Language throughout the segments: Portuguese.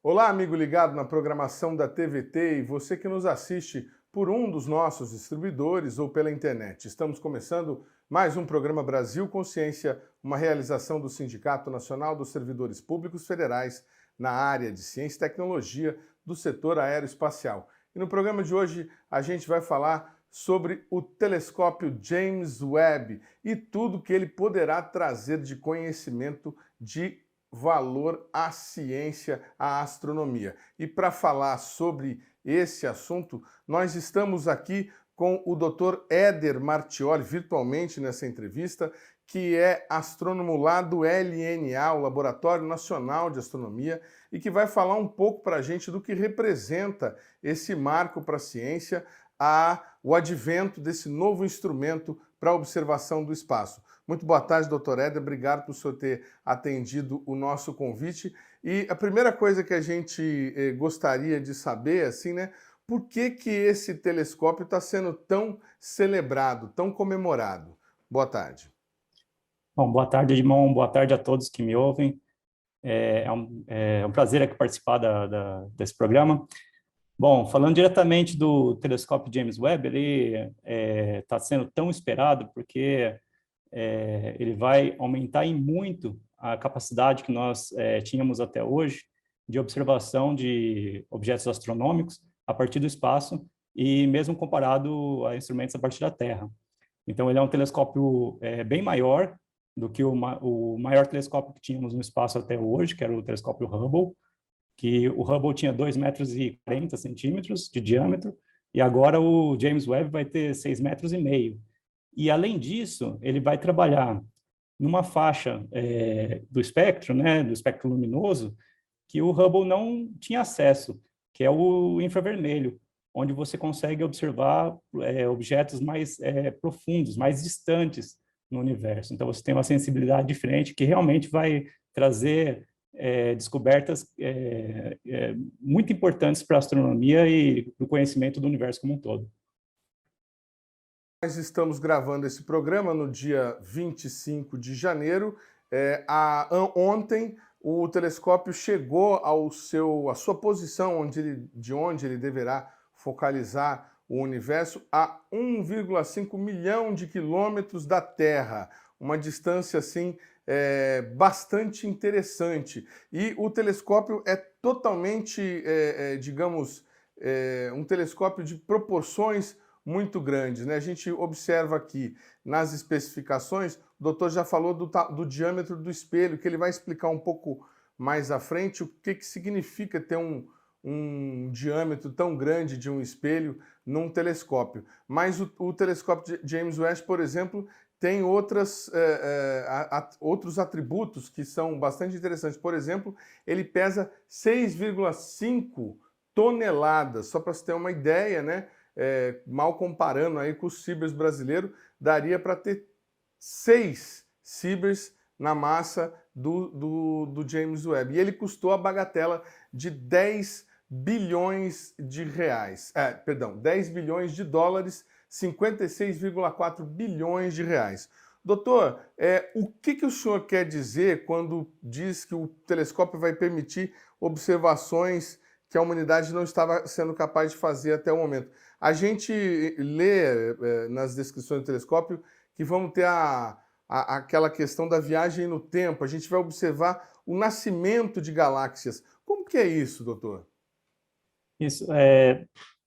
Olá, amigo ligado na programação da TVT e você que nos assiste por um dos nossos distribuidores ou pela internet. Estamos começando mais um programa Brasil Consciência, uma realização do Sindicato Nacional dos Servidores Públicos Federais na área de Ciência e Tecnologia do setor aeroespacial. E no programa de hoje a gente vai falar sobre o telescópio James Webb e tudo que ele poderá trazer de conhecimento de valor à ciência, à astronomia. E para falar sobre esse assunto, nós estamos aqui com o Dr. Éder Martioli, virtualmente nessa entrevista, que é astrônomo lá do LNA, o Laboratório Nacional de Astronomia, e que vai falar um pouco para a gente do que representa esse marco para a ciência, o advento desse novo instrumento para a observação do espaço. Muito boa tarde, doutor Éder. Obrigado por o senhor ter atendido o nosso convite. E a primeira coisa que a gente gostaria de saber, assim, né? Por que esse telescópio está sendo tão celebrado, tão comemorado? Boa tarde. Bom, boa tarde, Edmond. Boa tarde a todos que me ouvem. É um prazer aqui participar desse programa. Bom, falando diretamente do telescópio James Webb, ele está sendo tão esperado porque ele vai aumentar em muito a capacidade que nós tínhamos até hoje de observação de objetos astronômicos a partir do espaço e mesmo comparado a instrumentos a partir da Terra. Então, ele é um telescópio bem maior do que o maior telescópio que tínhamos no espaço até hoje, que era o telescópio Hubble, que o Hubble tinha 2,40 metros de diâmetro, e agora o James Webb vai ter 6,5 metros. E, além disso, ele vai trabalhar numa faixa do espectro, né, do espectro luminoso, que o Hubble não tinha acesso, que é o infravermelho, onde você consegue observar objetos mais profundos, mais distantes no universo. Então, você tem uma sensibilidade diferente que realmente vai trazer descobertas muito importantes para a astronomia e para o conhecimento do universo como um todo. Nós estamos gravando esse programa no dia 25 de janeiro. Ontem, o telescópio chegou à sua posição, de onde ele deverá focalizar o universo, a 1,5 milhão de quilômetros da Terra. Uma distância, assim, bastante interessante. E o telescópio é totalmente, digamos, um telescópio de proporções muito grandes, né? A gente observa aqui nas especificações, o doutor já falou do diâmetro do espelho, que ele vai explicar um pouco mais à frente o que significa ter um diâmetro tão grande de um espelho num telescópio. Mas o telescópio James Webb, por exemplo, tem outros atributos que são bastante interessantes. Por exemplo, ele pesa 6,5 toneladas, só para você ter uma ideia, né? Mal comparando aí com o Cibers brasileiro, daria para ter 6 Cibers na massa do James Webb. E ele custou a bagatela de 10 bilhões de reais. 10 bilhões de dólares, 56,4 bilhões de reais. Doutor, o que o senhor quer dizer quando diz que o telescópio vai permitir observações que a humanidade não estava sendo capaz de fazer até o momento? A gente lê nas descrições do telescópio que vamos ter aquela questão da viagem no tempo, a gente vai observar o nascimento de galáxias. Como que é isso, doutor? Isso,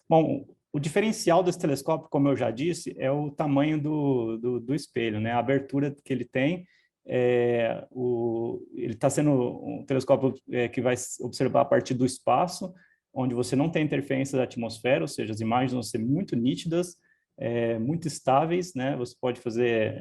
bom, o diferencial desse telescópio, como eu já disse, é o tamanho do espelho, né? A abertura que ele tem. Ele está sendo um telescópio que vai observar a partir do espaço, onde você não tem interferência da atmosfera, ou seja, as imagens vão ser muito nítidas, muito estáveis, né? Você pode fazer...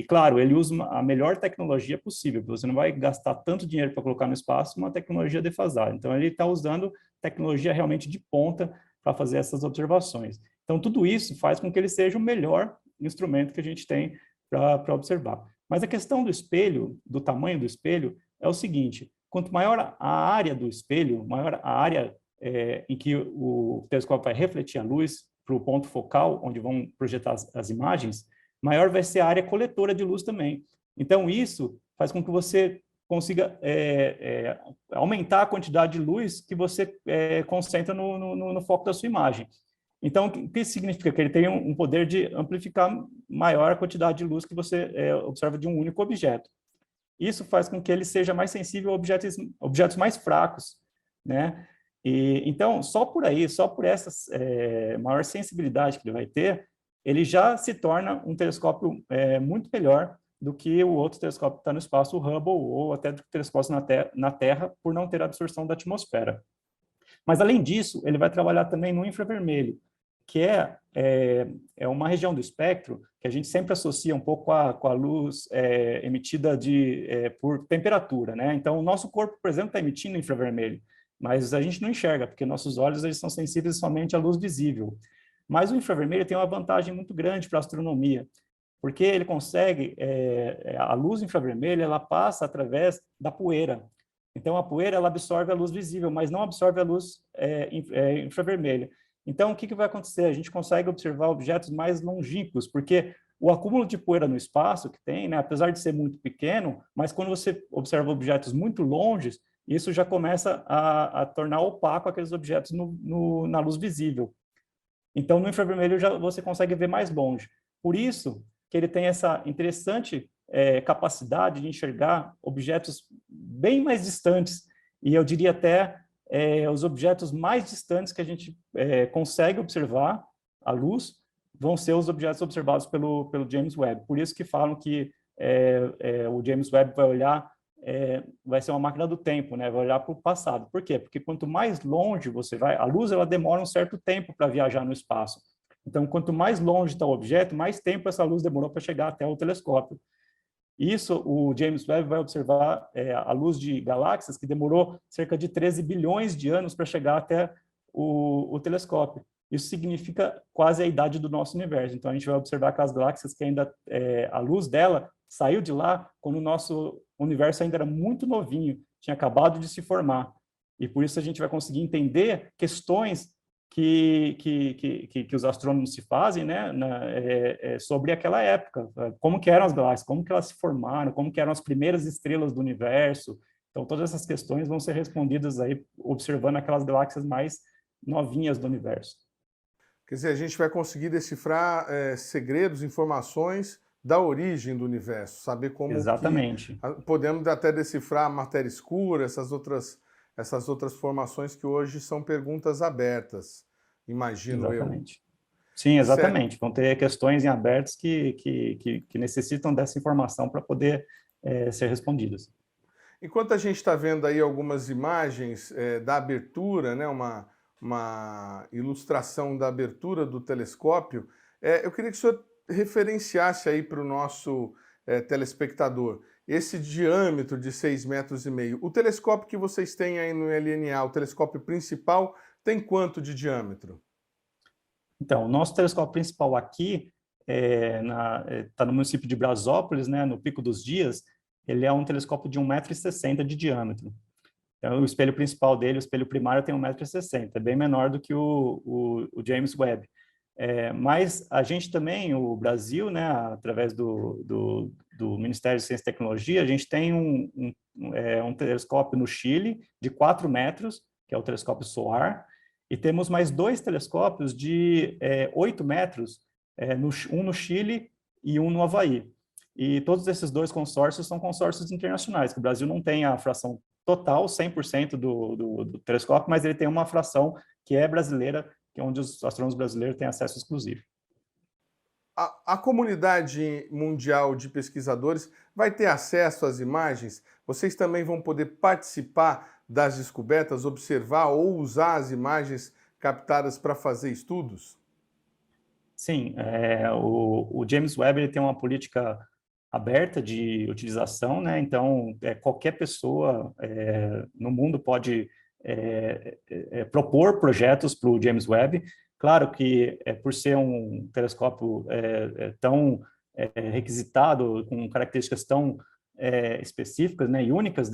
claro, ele usa a melhor tecnologia possível, porque você não vai gastar tanto dinheiro para colocar no espaço uma tecnologia defasada. Então, ele está usando tecnologia realmente de ponta para fazer essas observações. Então, tudo isso faz com que ele seja o melhor instrumento que a gente tem para observar. Mas a questão do espelho, do tamanho do espelho, é o seguinte: quanto maior a área do espelho, maior a área em que o telescópio vai refletir a luz para o ponto focal, onde vão projetar as imagens, maior vai ser a área coletora de luz também. Então, isso faz com que você consiga aumentar a quantidade de luz que você concentra no foco da sua imagem. Então, o que significa? Que ele tem um poder de amplificar maior a quantidade de luz que você observa de um único objeto. Isso faz com que ele seja mais sensível a objetos mais fracos, né? Então, só por aí, só por essa maior sensibilidade que ele vai ter, ele já se torna um telescópio muito melhor do que o outro telescópio que está no espaço, o Hubble, ou até do telescópio na Terra, por não ter absorção da atmosfera. Mas, além disso, ele vai trabalhar também no infravermelho, que é uma região do espectro que a gente sempre associa um pouco com a luz emitida por temperatura, né? Então, o nosso corpo, por exemplo, está emitindo infravermelho, mas a gente não enxerga, porque nossos olhos eles são sensíveis somente à luz visível. Mas o infravermelho tem uma vantagem muito grande para a astronomia, porque ele consegue, a luz infravermelha, ela passa através da poeira. Então, a poeira, ela absorve a luz visível, mas não absorve a luz infravermelha. Então, o que vai acontecer? A gente consegue observar objetos mais longínquos, porque o acúmulo de poeira no espaço que tem, né, apesar de ser muito pequeno, mas quando você observa objetos muito longes, isso já começa a tornar opaco aqueles objetos na luz visível. Então, no infravermelho você consegue ver mais longe. Por isso que ele tem essa interessante capacidade de enxergar objetos bem mais distantes, e eu diria até os objetos mais distantes que a gente consegue observar à luz vão ser os objetos observados pelo James Webb. Por isso que falam que o James Webb vai ser uma máquina do tempo, né? Vai olhar para o passado. Por quê? Porque quanto mais longe você vai, a luz ela demora um certo tempo para viajar no espaço. Então, quanto mais longe está o objeto, mais tempo essa luz demorou para chegar até o telescópio. Isso, o James Webb vai observar a luz de galáxias que demorou cerca de 13 bilhões de anos para chegar até o telescópio. Isso significa quase a idade do nosso universo. Então, a gente vai observar aquelas galáxias que ainda, a luz dela saiu de lá quando o nosso universo ainda era muito novinho, tinha acabado de se formar. E por isso a gente vai conseguir entender questões que os astrônomos se fazem, né, sobre aquela época, como que eram as galáxias, como que elas se formaram, como que eram as primeiras estrelas do universo. Então, todas essas questões vão ser respondidas aí observando aquelas galáxias mais novinhas do universo. Quer dizer, a gente vai conseguir decifrar segredos, informações da origem do universo, saber como Exatamente. Podemos até decifrar a matéria escura, essas outras formações que hoje são perguntas abertas, imagino exatamente. Sim, exatamente. Vão ter questões em abertos que necessitam dessa informação para poder ser respondidas. Enquanto a gente está vendo aí algumas imagens da abertura, né, uma ilustração da abertura do telescópio, eu queria que o senhor referenciasse aí para o nosso telespectador esse diâmetro de 6,5 metros. O telescópio que vocês têm aí no LNA, o telescópio principal, tem quanto de diâmetro? Então, o nosso telescópio principal aqui está no município de Brasópolis, né, no Pico dos Dias. Ele é um telescópio de 1,60 m de diâmetro. Então, o espelho principal dele, o espelho primário, tem 1,60 m, é bem menor do que o James Webb. Mas a gente também, o Brasil, né, através do Ministério de Ciência e Tecnologia, a gente tem um telescópio no Chile de 4 metros, que é o telescópio SOAR, e temos mais 2 telescópios de 8 metros, um no Chile e um no Havaí. E todos esses 2 consórcios são consórcios internacionais, que o Brasil não tem a fração total, 100% do telescópio, mas ele tem uma fração que é brasileira, que é onde os astrônomos brasileiros têm acesso exclusivo. A comunidade mundial de pesquisadores vai ter acesso às imagens? Vocês também vão poder participar das descobertas, observar ou usar as imagens captadas para fazer estudos? Sim, o James Webb ele tem uma política aberta de utilização, né? Então, qualquer pessoa no mundo pode propor projetos para o James Webb. Claro que, por ser um telescópio tão requisitado, com características tão específicas, né, e únicas,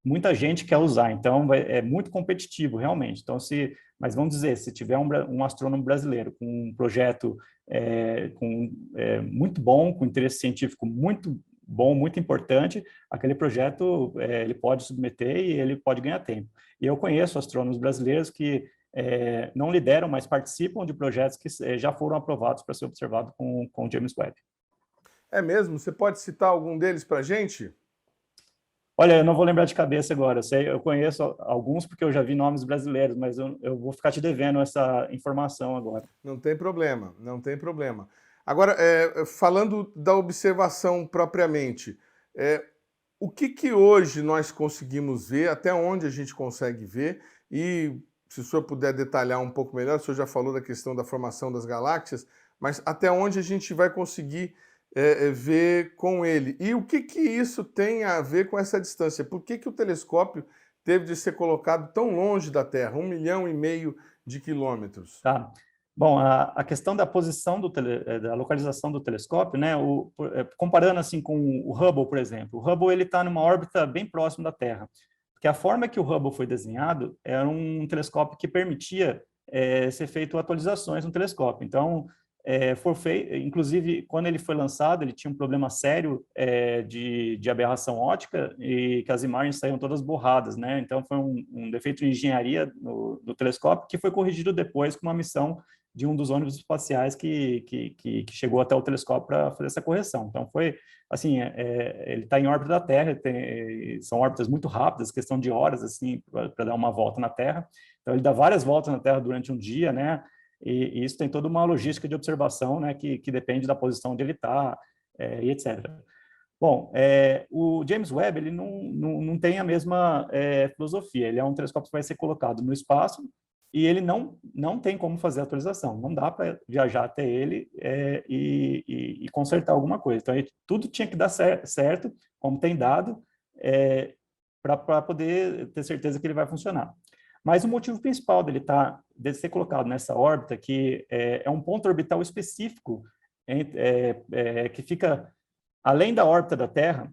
muita gente quer usar, então é muito competitivo, realmente. Então, mas vamos dizer, se tiver um astrônomo brasileiro com um projeto muito bom, com interesse científico muito bom, muito importante, aquele projeto ele pode submeter e ele pode ganhar tempo. E eu conheço astrônomos brasileiros que não lideram, mas participam de projetos que já foram aprovados para ser observado com o James Webb. É mesmo? Você pode citar algum deles para a gente? Olha, eu não vou lembrar de cabeça agora. Eu conheço alguns porque eu já vi nomes brasileiros, mas eu vou ficar te devendo essa informação agora. Não tem problema, não tem problema. Agora, falando da observação propriamente, o que hoje nós conseguimos ver, até onde a gente consegue ver, e se o senhor puder detalhar um pouco melhor, o senhor já falou da questão da formação das galáxias, mas até onde a gente vai conseguir ver com ele? E o que isso tem a ver com essa distância? Por que o telescópio teve de ser colocado tão longe da Terra, 1,5 milhão de quilômetros? Tá. Bom, a questão da posição da localização do telescópio, né, comparando assim com o Hubble, por exemplo, o Hubble ele está numa órbita bem próximo da Terra, porque a forma que o Hubble foi desenhado era um telescópio que permitia ser feito atualizações no telescópio. Então, inclusive, quando ele foi lançado, ele tinha um problema sério de aberração óptica e que as imagens saíam todas borradas, né? Então, foi um defeito de engenharia do telescópio que foi corrigido depois com uma missão de um dos ônibus espaciais que chegou até o telescópio para fazer essa correção. Então, foi, assim, ele está em órbita da Terra, são órbitas muito rápidas, questão de horas, assim, para dar uma volta na Terra. Então, ele dá várias voltas na Terra durante um dia, né? E isso tem toda uma logística de observação, né, que depende da posição onde ele está, e etc. Bom, o James Webb ele não tem a mesma filosofia. Ele é um telescópio que vai ser colocado no espaço e ele não tem como fazer atualização. Não dá para viajar até ele e consertar alguma coisa. Então, tudo tinha que dar certo, como tem dado, para poder ter certeza que ele vai funcionar. Mas o motivo principal de ser colocado nessa órbita, que é um ponto orbital específico, que fica além da órbita da Terra.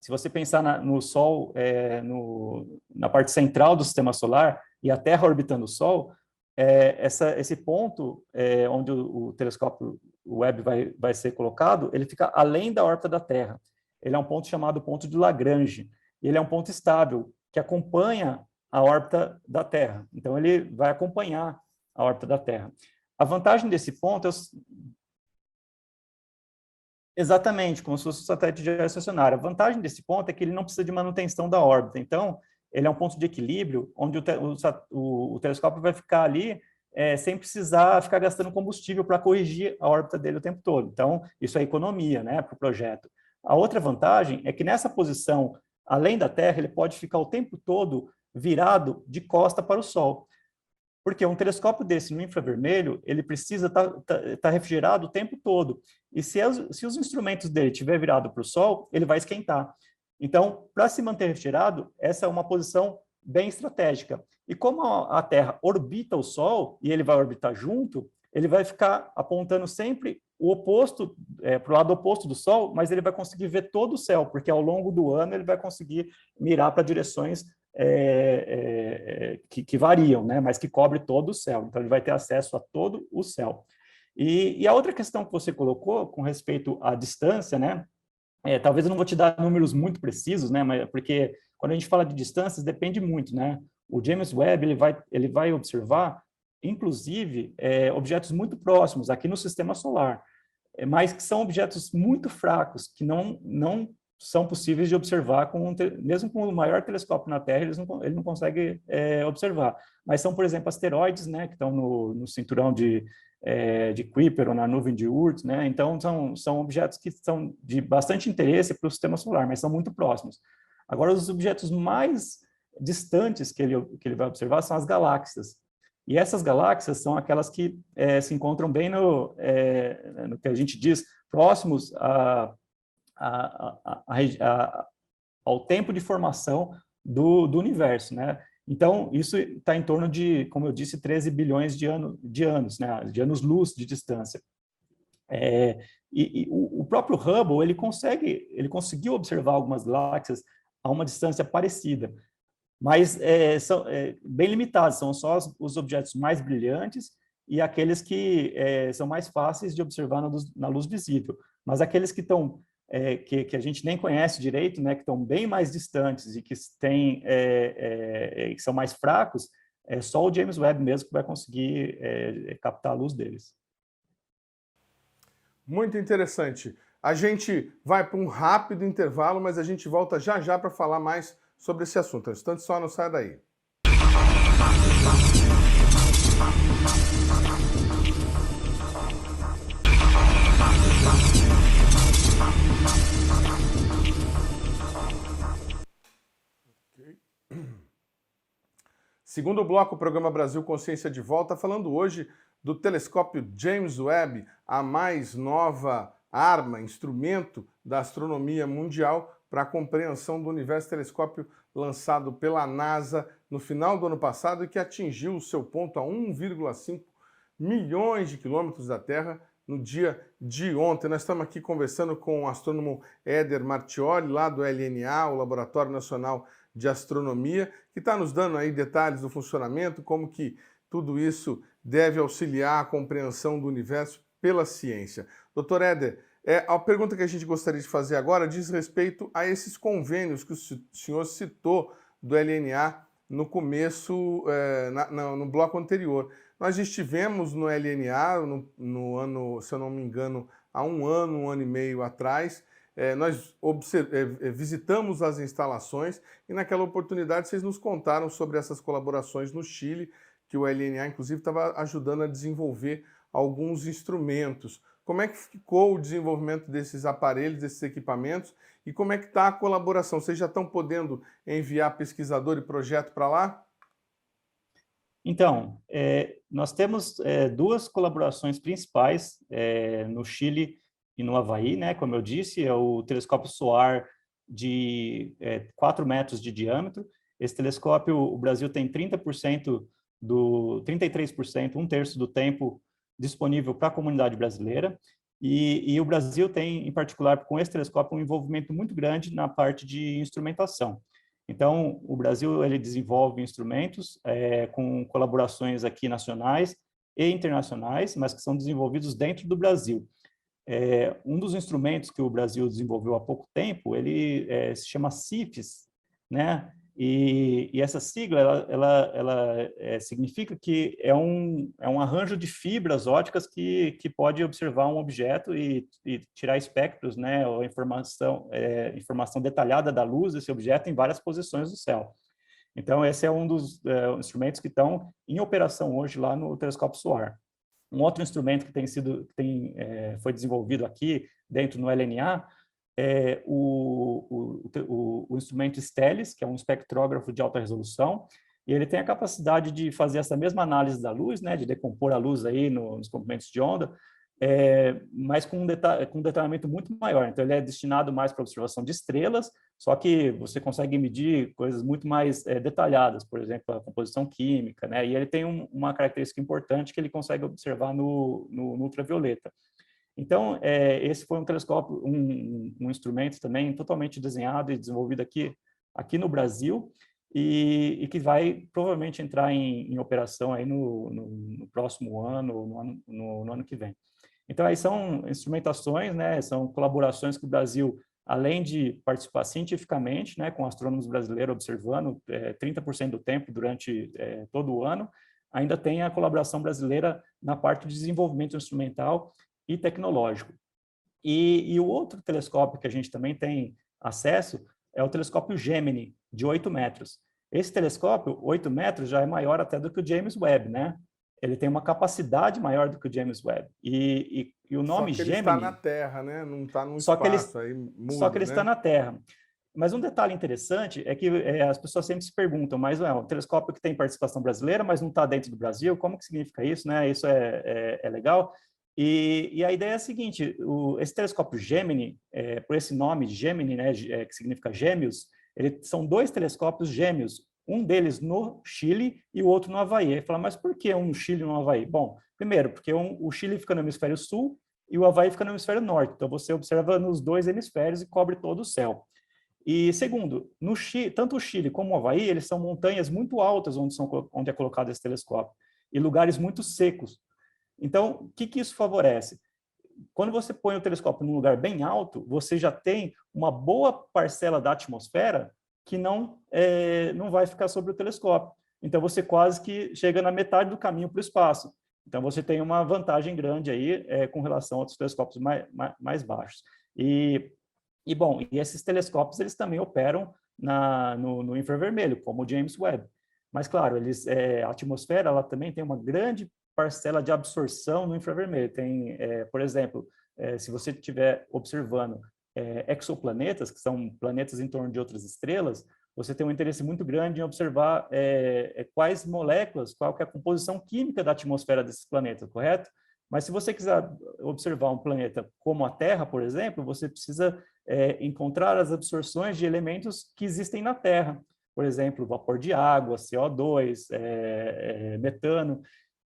Se você pensar no Sol, na parte central do Sistema Solar, e a Terra orbitando o Sol, esse ponto onde o telescópio Webb vai ser colocado, ele fica além da órbita da Terra. Ele é um ponto chamado ponto de Lagrange. E ele é um ponto estável, que acompanha a órbita da Terra. Então, ele vai acompanhar a órbita da Terra. A vantagem desse ponto é exatamente como se fosse um satélite geoestacionário. A vantagem desse ponto é que ele não precisa de manutenção da órbita. Então, ele é um ponto de equilíbrio onde o telescópio vai ficar ali sem precisar ficar gastando combustível para corrigir a órbita dele o tempo todo. Então, isso é economia, né, para o projeto. A outra vantagem é que nessa posição, além da Terra, ele pode ficar o tempo todo virado de costa para o Sol. Porque um telescópio desse no infravermelho, ele precisa estar refrigerado o tempo todo. E se os instrumentos dele estiver virado para o Sol, ele vai esquentar. Então, para se manter refrigerado, essa é uma posição bem estratégica. E como a Terra orbita o Sol, e ele vai orbitar junto, ele vai ficar apontando sempre o oposto, para o lado oposto do Sol, mas ele vai conseguir ver todo o céu, porque ao longo do ano ele vai conseguir mirar para direções que variam, né, mas que cobre todo o céu. Então, ele vai ter acesso a todo o céu. E a outra questão que você colocou com respeito à distância, né, talvez eu não vou te dar números muito precisos, né, mas porque quando a gente fala de distâncias, depende muito, né? O James Webb ele vai observar, inclusive, objetos muito próximos aqui no Sistema Solar, mas que são objetos muito fracos, que não são possíveis de observar, mesmo com o maior telescópio na Terra, ele não consegue observar. Mas são, por exemplo, asteroides, né, que estão no cinturão de Kuiper ou na nuvem de Oort, né? Então, são objetos que são de bastante interesse para o Sistema Solar, mas são muito próximos. Agora, os objetos mais distantes que ele vai observar são as galáxias. E essas galáxias são aquelas que se encontram bem no que a gente diz próximos ao tempo de formação do universo, né? Então, isso está em torno de, como eu disse, 13 bilhões de anos, né, de anos-luz de distância. O próprio Hubble, ele conseguiu observar algumas galáxias a uma distância parecida, mas são bem limitados, são só os objetos mais brilhantes e aqueles que são mais fáceis de observar na luz visível. Mas aqueles que estão que a gente nem conhece direito, né, que estão bem mais distantes e que que são mais fracos, é só o James Webb mesmo que vai conseguir captar a luz deles. Muito interessante. A gente vai para um rápido intervalo, mas a gente volta já já para falar mais sobre esse assunto. Instante só, não sai daí. Segundo bloco, o programa Brasil Consciência de Volta, falando hoje do telescópio James Webb, a mais nova arma, instrumento da astronomia mundial para a compreensão do universo, telescópio lançado pela NASA no final do ano passado e que atingiu o seu ponto a 1,5 milhões de quilômetros da Terra no dia de ontem. Nós estamos aqui conversando com o astrônomo Éder Martioli, lá do LNA, o Laboratório Nacional de Astronomia, que está nos dando aí detalhes do funcionamento, como que tudo isso deve auxiliar a compreensão do universo pela ciência. Doutor Éder, a pergunta que a gente gostaria de fazer agora diz respeito a esses convênios que o senhor citou do LNA no começo, no bloco anterior. Nós estivemos no LNA no ano, se eu não me engano, há um ano e meio atrás. Nós visitamos as instalações e naquela oportunidade vocês nos contaram sobre essas colaborações no Chile, que o LNA inclusive estava ajudando a desenvolver alguns instrumentos. Como é que ficou o desenvolvimento desses aparelhos, desses equipamentos e como é que está a colaboração? Vocês já estão podendo enviar pesquisador e projeto para lá? Então, nós temos duas colaborações principais no Chile e no Havaí, né? Como eu disse, é o telescópio SOAR de 4 metros de diâmetro. Esse telescópio, o Brasil tem 33%, um terço do tempo disponível para a comunidade brasileira. E o Brasil tem, em particular, com esse telescópio, um envolvimento muito grande na parte de instrumentação. Então, o Brasil ele desenvolve instrumentos com colaborações aqui nacionais e internacionais, mas que são desenvolvidos dentro do Brasil. Um dos instrumentos que o Brasil desenvolveu há pouco tempo, ele se chama CIFES, né? E essa sigla, ela significa que é um arranjo de fibras ópticas que pode observar um objeto e tirar espectros, né, ou informação detalhada da luz desse objeto em várias posições do céu. Então, esse é um dos instrumentos que estão em operação hoje lá no telescópio SOAR. Um outro instrumento que foi desenvolvido aqui dentro no LNA é o instrumento Stellis, que é um espectrógrafo de alta resolução, e ele tem a capacidade de fazer essa mesma análise da luz, né, de decompor a luz aí nos comprimentos de onda, mas com um detalhamento muito maior. Então, ele é destinado mais para observação de estrelas, só que você consegue medir coisas muito mais detalhadas, por exemplo, a composição química, né? E ele tem uma característica importante que ele consegue observar no ultravioleta. Então, esse foi um telescópio, um instrumento também totalmente desenhado e desenvolvido aqui no Brasil e que vai provavelmente entrar em operação aí no próximo ano, no ano que vem. Então, aí são instrumentações, né, são colaborações que o Brasil, além de participar cientificamente, né, com astrônomos brasileiros observando 30% do tempo durante todo o ano, ainda tem a colaboração brasileira na parte de desenvolvimento instrumental e tecnológico. E o outro telescópio que a gente também tem acesso é o telescópio Gemini, de 8 metros. Esse telescópio, 8 metros, já é maior até do que o James Webb, né? Ele tem uma capacidade maior do que o James Webb. E o nome Gemini... Só que ele está na Terra, né? Não está no espaço, aí muda, só que ele né? está na Terra. Mas um detalhe interessante é que as pessoas sempre se perguntam, mas é um telescópio que tem participação brasileira, mas não está dentro do Brasil, como que significa isso, né? Isso é legal. E a ideia é a seguinte, esse telescópio Gemini, por esse nome Gemini, né, que significa gêmeos, são dois telescópios gêmeos, um deles no Chile e o outro no Havaí. Aí fala, mas por que um no Chile e um no Havaí? Bom, primeiro, porque o Chile fica no hemisfério sul e o Havaí fica no hemisfério norte. Então, você observa nos dois hemisférios e cobre todo o céu. E segundo, no Chile, tanto o Chile como o Havaí, eles são montanhas muito altas onde é colocado esse telescópio, e lugares muito secos. Então, o que isso favorece? Quando você põe o telescópio num lugar bem alto, você já tem uma boa parcela da atmosfera que não vai ficar sobre o telescópio. Então, você quase que chega na metade do caminho para o espaço. Então, você tem uma vantagem grande aí com relação a outros telescópios mais baixos. Bom, esses telescópios eles também operam no infravermelho, como o James Webb. Mas, claro, a atmosfera ela também tem uma grande parcela de absorção no infravermelho. Tem, por exemplo, se você estiver observando exoplanetas, que são planetas em torno de outras estrelas, você tem um interesse muito grande em observar quais moléculas, qual que é a composição química da atmosfera desses planetas, correto? Mas se você quiser observar um planeta como a Terra, por exemplo, você precisa encontrar as absorções de elementos que existem na Terra. Por exemplo, vapor de água, CO2, metano.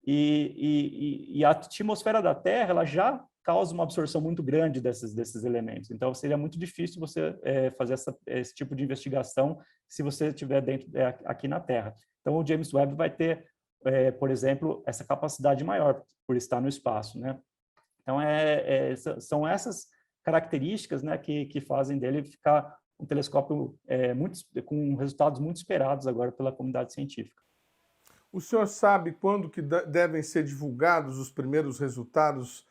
E a atmosfera da Terra ela já causa uma absorção muito grande desses elementos. Então, seria muito difícil você fazer esse tipo de investigação se você estiver aqui na Terra. Então, o James Webb vai ter, por exemplo, essa capacidade maior por estar no espaço, né? Então, são essas características, né, que fazem dele ficar um telescópio com resultados muito esperados agora pela comunidade científica. O senhor sabe quando que devem ser divulgados os primeiros resultados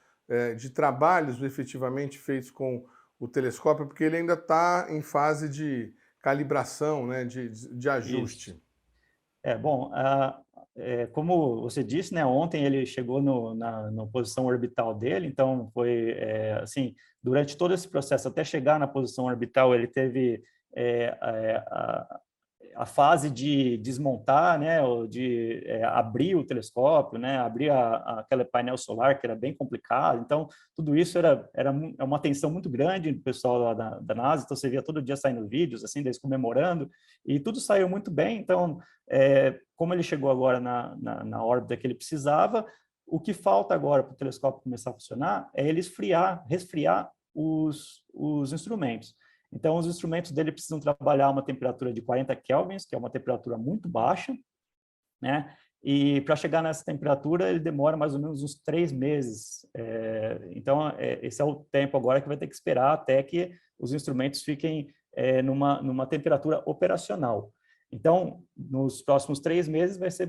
de trabalhos efetivamente feitos com o telescópio? Porque ele ainda está em fase de calibração, né, de ajuste. Isso. Bom, como você disse, né, ontem ele chegou na posição orbital dele, então foi assim, durante todo esse processo, até chegar na posição orbital, ele teve a fase de desmontar, né, ou de abrir o telescópio, né, abrir aquele painel solar que era bem complicado. Então, tudo isso era uma tensão muito grande do pessoal lá da NASA. Então, você via todo dia saindo vídeos, assim, deles comemorando, e tudo saiu muito bem. Então, como ele chegou agora na órbita que ele precisava, o que falta agora para o telescópio começar a funcionar é ele resfriar os instrumentos. Então, os instrumentos dele precisam trabalhar a uma temperatura de 40 kelvins, que é uma temperatura muito baixa, né? E para chegar nessa temperatura, ele demora mais ou menos uns 3 meses. Então, esse é o tempo agora que vai ter que esperar até que os instrumentos fiquem numa temperatura operacional. Então, nos próximos 3 meses vai ser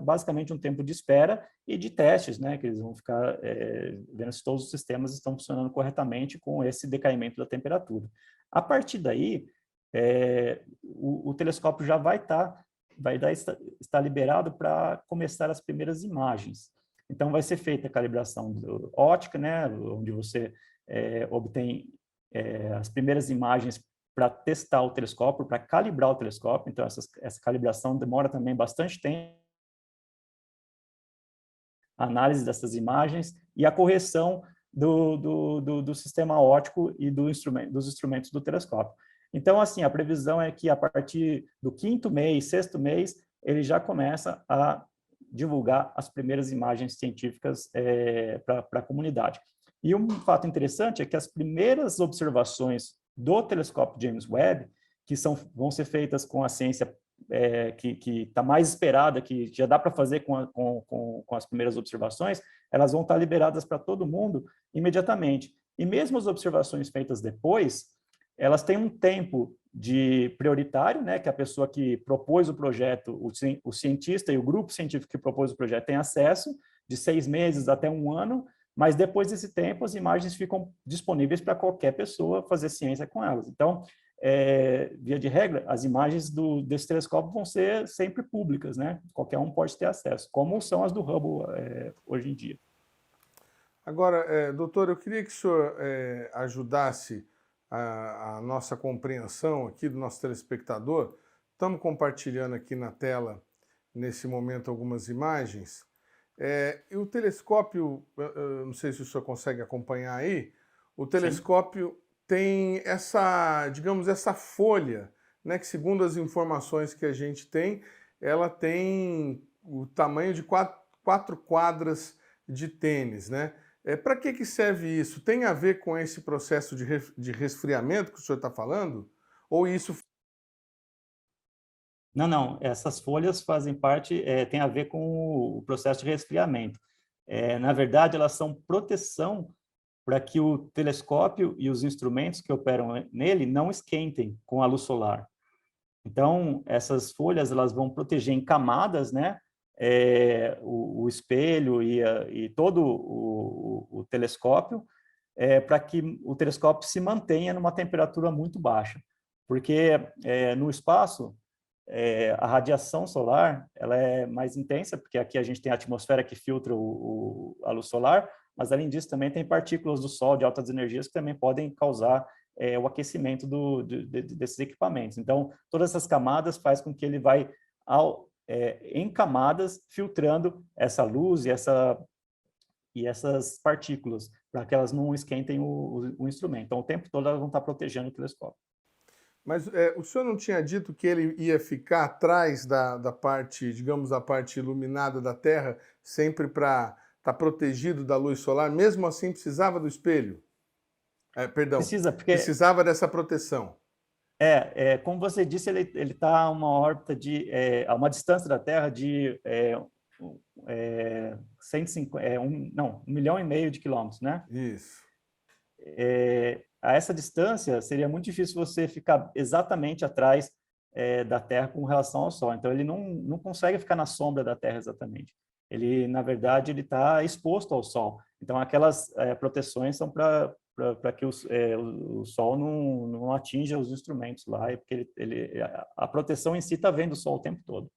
basicamente um tempo de espera e de testes, né? Que eles vão ficar vendo se todos os sistemas estão funcionando corretamente com esse decaimento da temperatura. A partir daí, o telescópio já vai estar liberado para começar as primeiras imagens. Então, vai ser feita a calibração óptica, né, onde você obtém as primeiras imagens para testar o telescópio, para calibrar o telescópio. Então, essa calibração demora também bastante tempo. A análise dessas imagens e a correção do sistema óptico e dos instrumentos do telescópio. Então, assim, a previsão é que a partir do 5º mês, 6º mês, ele já começa a divulgar as primeiras imagens científicas para a comunidade. E um fato interessante é que as primeiras observações do telescópio James Webb, que vão ser feitas com a ciência que está mais esperada, que já dá para fazer com as primeiras observações, elas vão estar liberadas para todo mundo imediatamente. E mesmo as observações feitas depois, elas têm um tempo de prioritário, né, que a pessoa que propôs o projeto, o cientista e o grupo científico que propôs o projeto tem acesso, de 6 meses até 1 ano, mas depois desse tempo as imagens ficam disponíveis para qualquer pessoa fazer ciência com elas. Então, via de regra, as imagens desse telescópio vão ser sempre públicas, né? Qualquer um pode ter acesso, como são as do Hubble hoje em dia. Agora, doutor, eu queria que o senhor ajudasse a nossa compreensão aqui do nosso telespectador. Estamos compartilhando aqui na tela, nesse momento, algumas imagens. E o telescópio, não sei se o senhor consegue acompanhar aí, o telescópio Sim. tem essa, digamos, essa folha né, que segundo as informações que a gente tem, ela tem o tamanho de quatro quadras de tênis, né? Para que serve isso? Tem a ver com esse processo de resfriamento que o senhor está falando? Ou isso... Não, não, essas folhas fazem parte, tem a ver com o processo de resfriamento. Na verdade, elas são proteção para que o telescópio e os instrumentos que operam nele não esquentem com a luz solar. Então, essas folhas elas vão proteger em camadas, né, o espelho e todo o telescópio, para que o telescópio se mantenha numa temperatura muito baixa. Porque no espaço, a radiação solar ela é mais intensa, porque aqui a gente tem a atmosfera que filtra a luz solar, mas além disso também tem partículas do Sol de altas energias que também podem causar o aquecimento desses equipamentos. Então, todas essas camadas faz com que ele vai em camadas filtrando essa luz e essas partículas, para que elas não esquentem o instrumento. Então, o tempo todo elas vão estar protegendo o telescópio. Mas o senhor não tinha dito que ele ia ficar atrás da parte, digamos, da parte iluminada da Terra, sempre para estar protegido da luz solar? Mesmo assim, precisava do espelho? Perdão, Precisa, porque, precisava dessa proteção. como você disse, ele está a uma órbita a uma distância da Terra de 150, 1,5 milhão de quilômetros, né? Isso. A essa distância, seria muito difícil você ficar exatamente atrás da Terra com relação ao Sol. Então, ele não consegue ficar na sombra da Terra exatamente. Ele, na verdade, ele está exposto ao Sol. Então, aquelas proteções são para que o Sol não atinja os instrumentos lá, porque a proteção em si está vendo o Sol o tempo todo.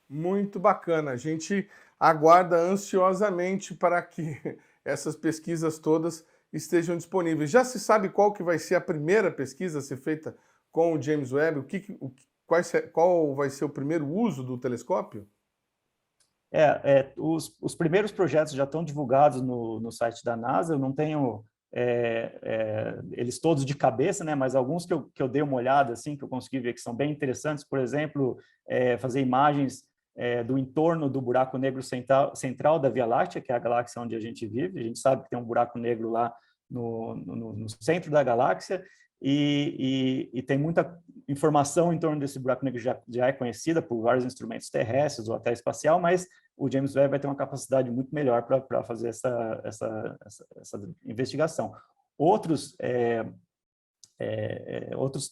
Muito bacana. A gente aguarda ansiosamente para que essas pesquisas todas estejam disponíveis. Já se sabe qual que vai ser a primeira pesquisa a ser feita com o James Webb? Qual vai ser o primeiro uso do telescópio? Os primeiros projetos já estão divulgados no site da NASA. Eu não tenho eles todos de cabeça, né? Mas alguns que eu dei uma olhada, assim, que eu consegui ver que são bem interessantes. Por exemplo, fazer imagens do entorno do buraco negro central da Via Láctea, que é a galáxia onde a gente vive. A gente sabe que tem um buraco negro lá no centro da galáxia, e tem muita informação em torno desse buraco negro já é conhecida por vários instrumentos terrestres ou até espacial, mas o James Webb vai ter uma capacidade muito melhor para fazer essa investigação. Outros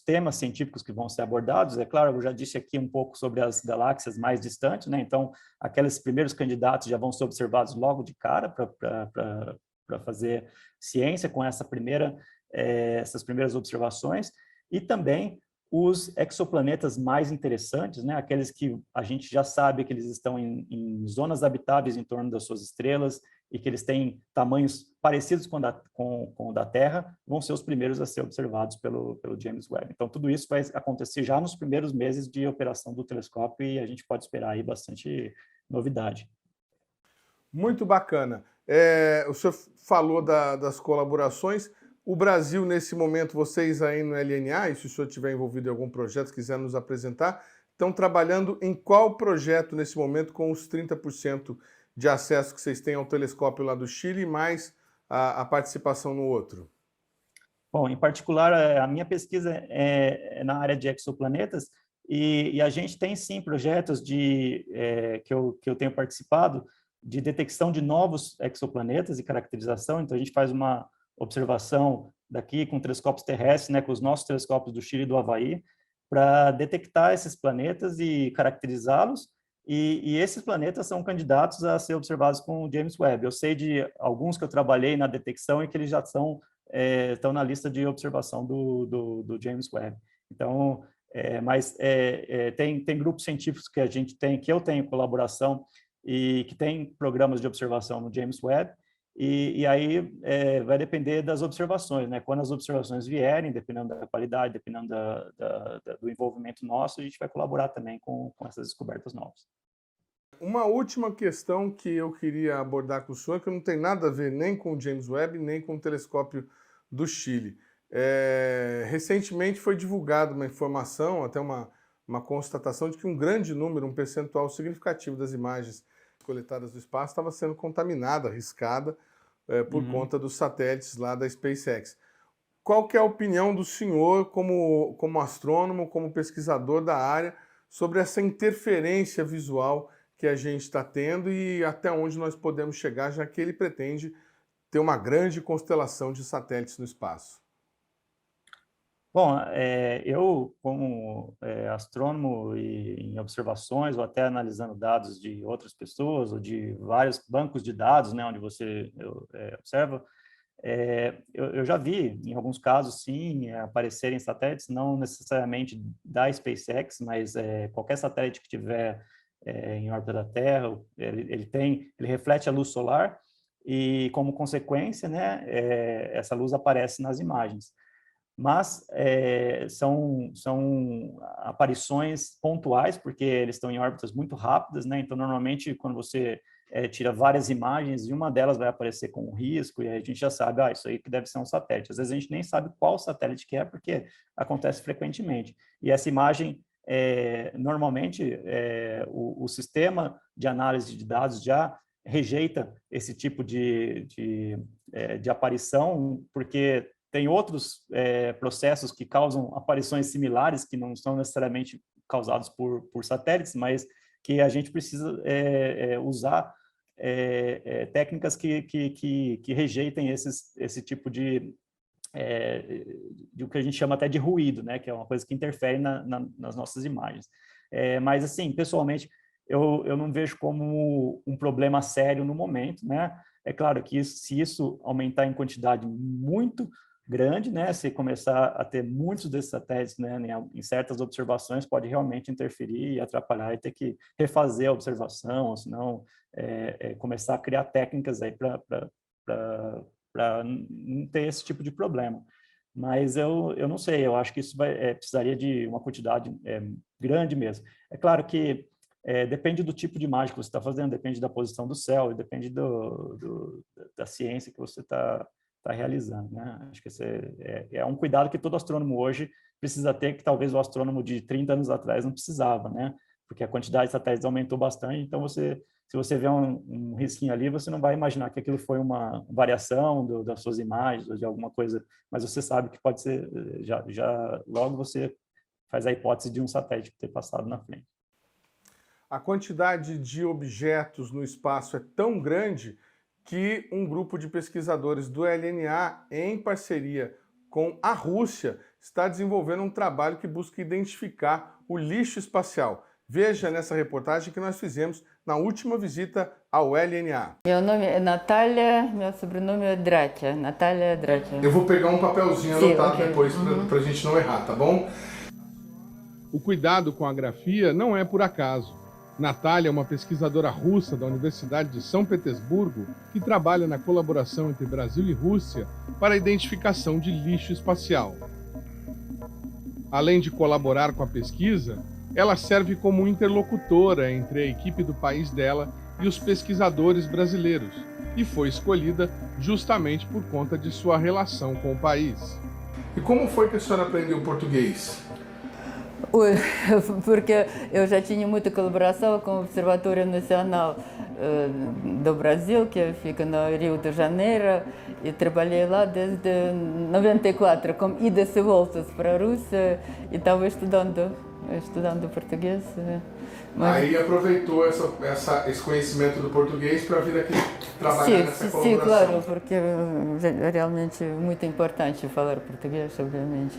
temas científicos que vão ser abordados, é claro, eu já disse aqui um pouco sobre as galáxias mais distantes, né? Então, aqueles primeiros candidatos já vão ser observados logo de cara para fazer ciência com essas primeiras observações, e também os exoplanetas mais interessantes, né? Aqueles que a gente já sabe que eles estão em zonas habitáveis em torno das suas estrelas e que eles têm tamanhos parecidos com o da Terra, vão ser os primeiros a ser observados pelo James Webb. Então, tudo isso vai acontecer já nos primeiros meses de operação do telescópio, e a gente pode esperar aí bastante novidade. Muito bacana. O senhor falou das colaborações. O Brasil, nesse momento, vocês aí no LNA, e se o senhor estiver envolvido em algum projeto, quiser nos apresentar, estão trabalhando em qual projeto nesse momento com os 30% de acesso que vocês têm ao telescópio lá do Chile, mais a participação no outro? Bom, em particular, a minha pesquisa é na área de exoplanetas, e a gente tem sim projetos que eu tenho participado de detecção de novos exoplanetas e caracterização. Então, a gente faz uma observação daqui com telescópios terrestres, né, com os nossos telescópios do Chile e do Havaí, para detectar esses planetas e caracterizá-los, e esses planetas são candidatos a ser observados com o James Webb. Eu sei de alguns que eu trabalhei na detecção e que eles já estão na lista de observação do James Webb. Então, mas tem grupos científicos que eu tenho colaboração e que tem programas de observação no James Webb, e aí vai depender das observações, né? Quando as observações vierem, dependendo da qualidade, dependendo do envolvimento nosso, a gente vai colaborar também com essas descobertas novas. Uma última questão que eu queria abordar com o senhor, que não tem nada a ver nem com o James Webb, nem com o telescópio do Chile. Recentemente foi divulgada uma informação, até uma constatação de que um grande número, um percentual significativo das imagens coletadas do espaço estava sendo contaminada, arriscada, por conta dos satélites lá da SpaceX. Qual que é a opinião do senhor como astrônomo, como pesquisador da área, sobre essa interferência visual que a gente está tendo e até onde nós podemos chegar, já que ele pretende ter uma grande constelação de satélites no espaço? Bom, eu, como astrônomo e em observações, ou até analisando dados de outras pessoas, ou de vários bancos de dados, né, onde você observa, eu já vi, em alguns casos, sim, aparecerem satélites, não necessariamente da SpaceX, mas qualquer satélite que tiver em órbita da Terra, ele reflete a luz solar e, como consequência, né, essa luz aparece nas imagens. Mas são aparições pontuais, porque eles estão em órbitas muito rápidas, né? Então, normalmente, quando você tira várias imagens, e uma delas vai aparecer com um risco, e aí a gente já sabe, isso aí que deve ser um satélite. Às vezes a gente nem sabe qual satélite que é, porque acontece frequentemente. E essa imagem, normalmente, o sistema de análise de dados já rejeita esse tipo de aparição, porque tem outros processos que causam aparições similares, que não são necessariamente causados por satélites, mas que a gente precisa usar técnicas que rejeitem esse tipo de o que a gente chama até de ruído, né, que é uma coisa que interfere nas nossas imagens. Mas, assim, pessoalmente, eu não vejo como um problema sério no momento, né? É claro que se isso aumentar em quantidade muito grande, né, se começar a ter muitos desses satélites, né, em certas observações, pode realmente interferir e atrapalhar e ter que refazer a observação, ou senão começar a criar técnicas aí para não ter esse tipo de problema. Mas eu não sei, eu acho que isso precisaria de uma quantidade grande mesmo. É claro que depende do tipo de imagem que você está fazendo, depende da posição do céu, e depende da ciência que você está realizando, né? Acho que esse é um cuidado que todo astrônomo hoje precisa ter, que talvez o astrônomo de 30 anos atrás não precisava, né? Porque a quantidade de satélites aumentou bastante, então se você vê um risquinho ali, você não vai imaginar que aquilo foi uma variação das suas imagens ou de alguma coisa, mas você sabe que pode ser, já logo você faz a hipótese de um satélite ter passado na frente. A quantidade de objetos no espaço é tão grande que um grupo de pesquisadores do LNA, em parceria com a Rússia, está desenvolvendo um trabalho que busca identificar o lixo espacial. Veja nessa reportagem que nós fizemos na última visita ao LNA. Meu nome é Natália, meu sobrenome é Dratia. Natália Dratia. Eu vou pegar um papelzinho anotado depois para a gente não errar, tá bom? O cuidado com a grafia não é por acaso. Natália é uma pesquisadora russa da Universidade de São Petersburgo que trabalha na colaboração entre Brasil e Rússia para a identificação de lixo espacial. Além de colaborar com a pesquisa, ela serve como interlocutora entre a equipe do país dela e os pesquisadores brasileiros, e foi escolhida justamente por conta de sua relação com o país. E como foi que a senhora aprendeu português? Porque eu já tinha muita colaboração com o Observatório Nacional do Brasil, que fica no Rio de Janeiro, e trabalhei lá desde 94, com idas e voltas para a Rússia, e estava estudando português. Mas... Aí aproveitou esse conhecimento do português para vir aqui trabalhar nessa colaboração. Sim, claro, porque é realmente muito importante falar português, obviamente.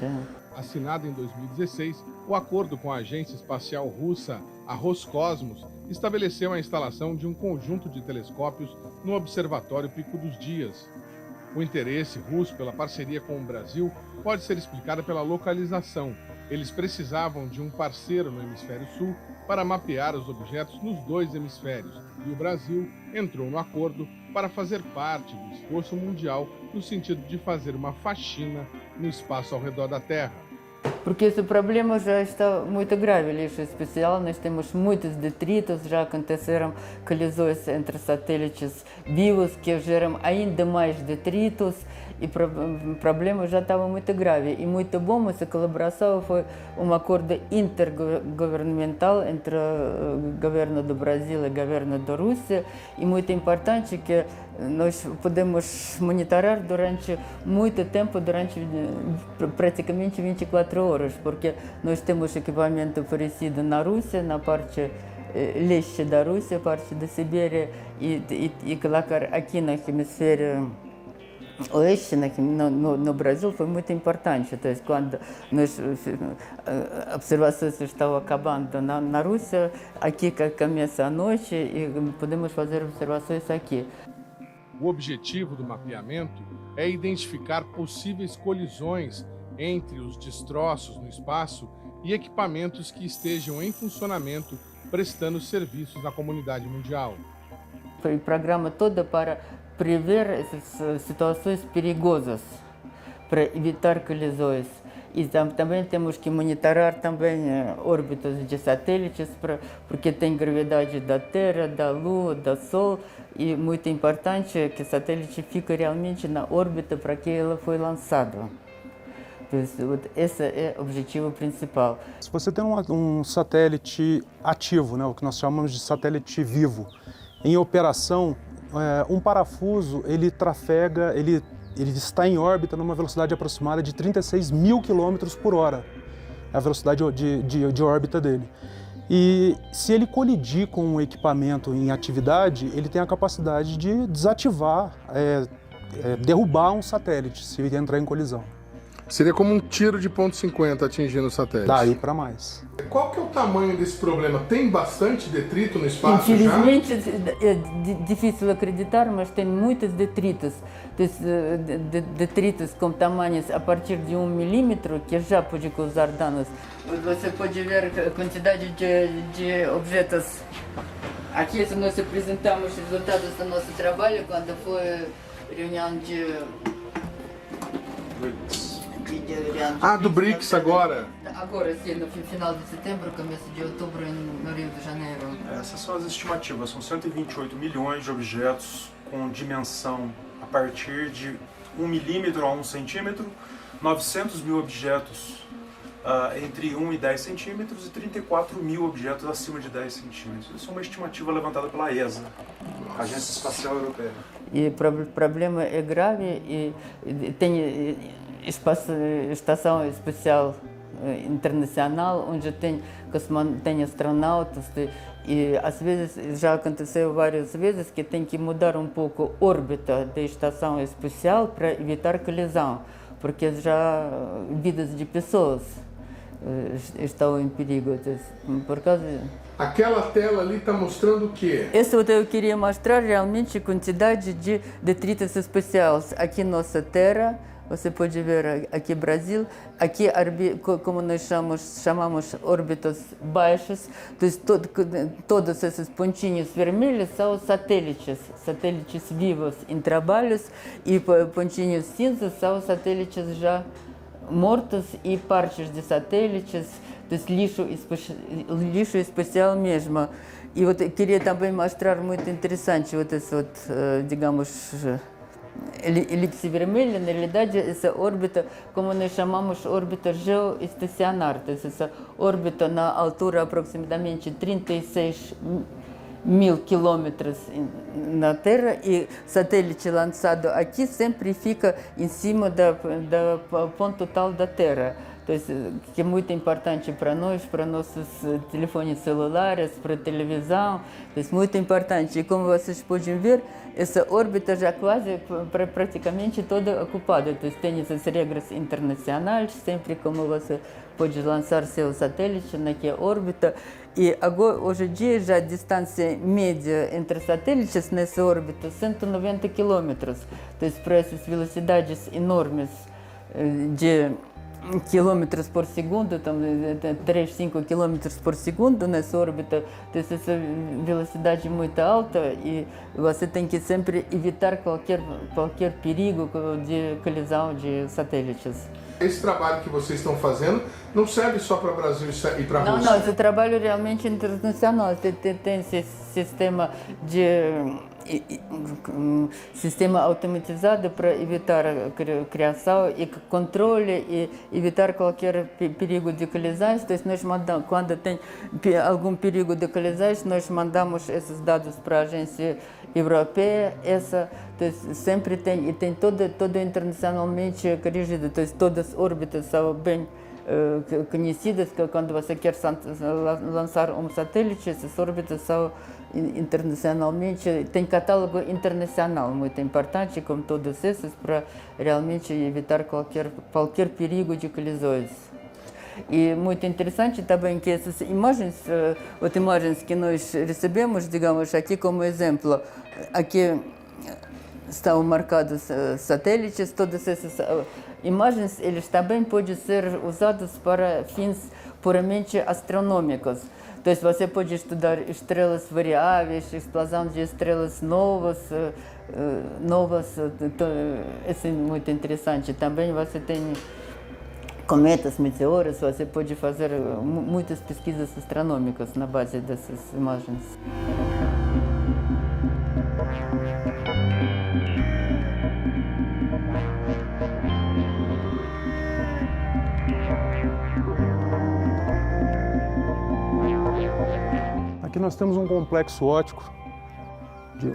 Assinado em 2016, o acordo com a agência espacial russa, a Roscosmos, estabeleceu a instalação de um conjunto de telescópios no Observatório Pico dos Dias. O interesse russo pela parceria com o Brasil pode ser explicado pela localização. Eles precisavam de um parceiro no hemisfério sul para mapear os objetos nos dois hemisférios, e o Brasil entrou no acordo para fazer parte do esforço mundial no sentido de fazer uma faxina no espaço ao redor da Terra. porque esse problema já está muito grave. Lixo especial, nós temos muitos detritos, já aconteceram colisões entre satélites vivos que geram ainda mais detritos, e o problema já estava muito grave. E muito bom essa colaboração, foi um acordo intergovernamental entre o governo do Brasil e o governo da Rússia, e muito importante que nós podemos monitorar durante muito tempo, durante praticamente 24 horas, porque nós temos equipamento oferecido na Rússia, na parte leste da Rússia, parte da Sibéria, e colocar aqui no hemisfério oeste, no Brasil, foi muito importante. Então, quando observações estão acabando na Rússia, aqui começa a noite e podemos fazer observações aqui. O objetivo do mapeamento é identificar possíveis colisões entre os destroços no espaço e equipamentos que estejam em funcionamento prestando serviços na comunidade mundial. Foi o programa todo para prever essas situações perigosas, para evitar colisões. E também temos que monitorar também órbitas de satélites, porque tem gravidade da Terra, da Lua, do Sol, e muito importante que o satélite fique realmente na órbita para que ele foi lançado. Esse é o objetivo principal. Se você tem um satélite ativo, né, o que nós chamamos de satélite vivo, em operação, um parafuso ele trafega, ele está em órbita numa velocidade aproximada de 36 mil quilômetros por hora, é a velocidade de órbita dele. E se ele colidir com um equipamento em atividade, ele tem a capacidade de desativar, derrubar um satélite se ele entrar em colisão. Seria como um tiro de ponto .50 atingindo o satélite. Daí para mais. Qual que é o tamanho desse problema? Tem bastante detrito no espaço Infelizmente, é difícil acreditar, mas tem muitos detritos. Detritos com tamanhos a partir de 1 milímetro, que já pode causar danos. Você pode ver a quantidade de objetos. Aqui nós apresentamos os resultados do nosso trabalho, quando foi reunião de... do BRICS agora? Agora sim, no final de setembro, começo de outubro, no Rio de Janeiro. Essas são as estimativas, são 128 milhões de objetos com dimensão a partir de 1 milímetro a 1 centímetro, 900 mil objetos entre 1 e 10 centímetros e 34 mil objetos acima de 10 centímetros. Isso é uma estimativa levantada pela ESA, Agência Espacial Europeia. E o problema é grave e tem estação espacial internacional, onde tem astronautas, e às vezes, já aconteceu várias vezes, que tem que mudar um pouco a órbita da estação espacial para evitar colisão, porque já vidas de pessoas estão em perigo. Por causa... Aquela tela ali está mostrando o quê? Isso eu queria mostrar realmente a quantidade de detritos especiais aqui na nossa Terra. Você pode ver aqui Brasil, aqui como nós chamamos órbitas baixas, todos esses pontinhos vermelhos são satélites vivos em trabalhos, e pontinhos cinzas são satélites já mortos e partes de satélites, lixo especial mesmo. E eu queria também mostrar muito interessante, digamos, elipse vermelha, na realidade, essa órbita, como nós chamamos, órbita geoestacionária. Essa órbita na altura aproximadamente 36 mil quilômetros na Terra, e satélite lançado aqui sempre fica em cima da ponto total da Terra. Então, que é muito importante para nós, para nossos telefones celulares, para televisão, é muito importante. E como vocês podem ver, essa órbita já quase praticamente toda ocupada. Então, tem essas regras internacionais, sempre como você pode lançar seu satélite naquela órbita. E agora, hoje em dia, já a distância média entre satélites nessa órbita é 190 quilômetros. Então, para essas velocidades enormes de quilômetros por segundo, 3, 5 quilômetros por segundo nessa órbita. Então, essa velocidade muito alta e você tem que sempre evitar qualquer perigo de colisão de satélites. Esse trabalho que vocês estão fazendo não serve só para o Brasil e para a Rússia? Não, esse trabalho realmente internacional. Tem esse sistema automatizado para evitar a criação e controle e evitar qualquer perigo de colisões. Então, nós mandamos, quando tem algum perigo de colisões, nós mandamos esses dados para a agência europeia. Sempre tem, e tem todo internacionalmente corrigido. Então, todas as órbitas são bem conhecidas, que quando você quer lançar um satélite, essas órbitas são internacionalmente, tem catálogo internacional muito importante, como todos esses, para realmente evitar qualquer perigo de colisões. E muito interessante também que essas imagens, as imagens que nós recebemos, digamos aqui como exemplo, aqui estão marcados satélites, todas essas imagens, eles também podem ser usados para fins puramente astronômicos. Então, você pode estudar estrelas variáveis, explosão de estrelas novas, isso é muito interessante. Também você tem cometas, meteoros, você pode fazer muitas pesquisas astronômicas na base dessas imagens. Aqui nós temos um complexo óptico,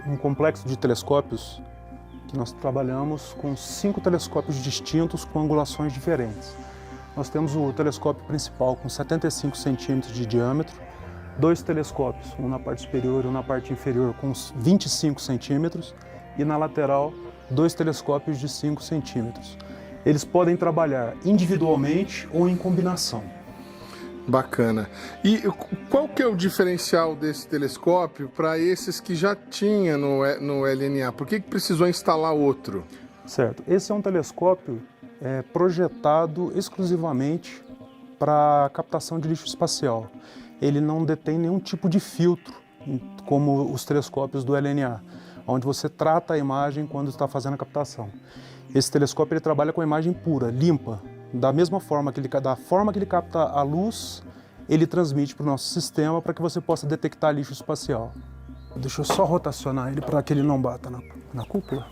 um complexo de telescópios, que nós trabalhamos com 5 telescópios distintos com angulações diferentes. Nós temos o telescópio principal com 75 centímetros de diâmetro, 2 telescópios, um na parte superior e um na parte inferior com 25 centímetros e na lateral 2 telescópios de 5 centímetros. Eles podem trabalhar individualmente ou em combinação. Bacana. E qual que é o diferencial desse telescópio para esses que já tinha no LNA? Por que precisou instalar outro? Certo. Esse é um telescópio projetado exclusivamente para captação de lixo espacial. Ele não detém nenhum tipo de filtro, como os telescópios do LNA, onde você trata a imagem quando está fazendo a captação. Esse telescópio ele trabalha com a imagem pura, limpa. Da mesma forma que ele capta a luz, ele transmite para o nosso sistema para que você possa detectar lixo espacial. Deixa eu só rotacionar ele para que ele não bata na cúpula.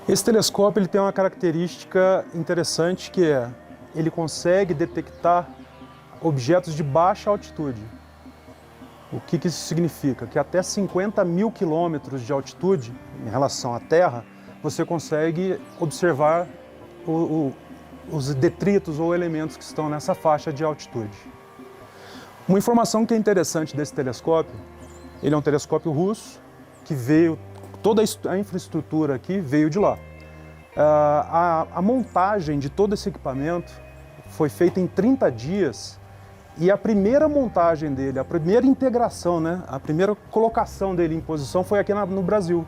Esse telescópio ele tem uma característica interessante que ele consegue detectar objetos de baixa altitude. O que isso significa? Que até 50 mil quilômetros de altitude em relação à Terra, você consegue observar os detritos ou elementos que estão nessa faixa de altitude. Uma informação que é interessante desse telescópio, ele é um telescópio russo que veio, toda a infraestrutura aqui veio de lá. A montagem de todo esse equipamento foi feita em 30 dias e a primeira montagem dele, a primeira integração, né, a primeira colocação dele em posição foi aqui no Brasil.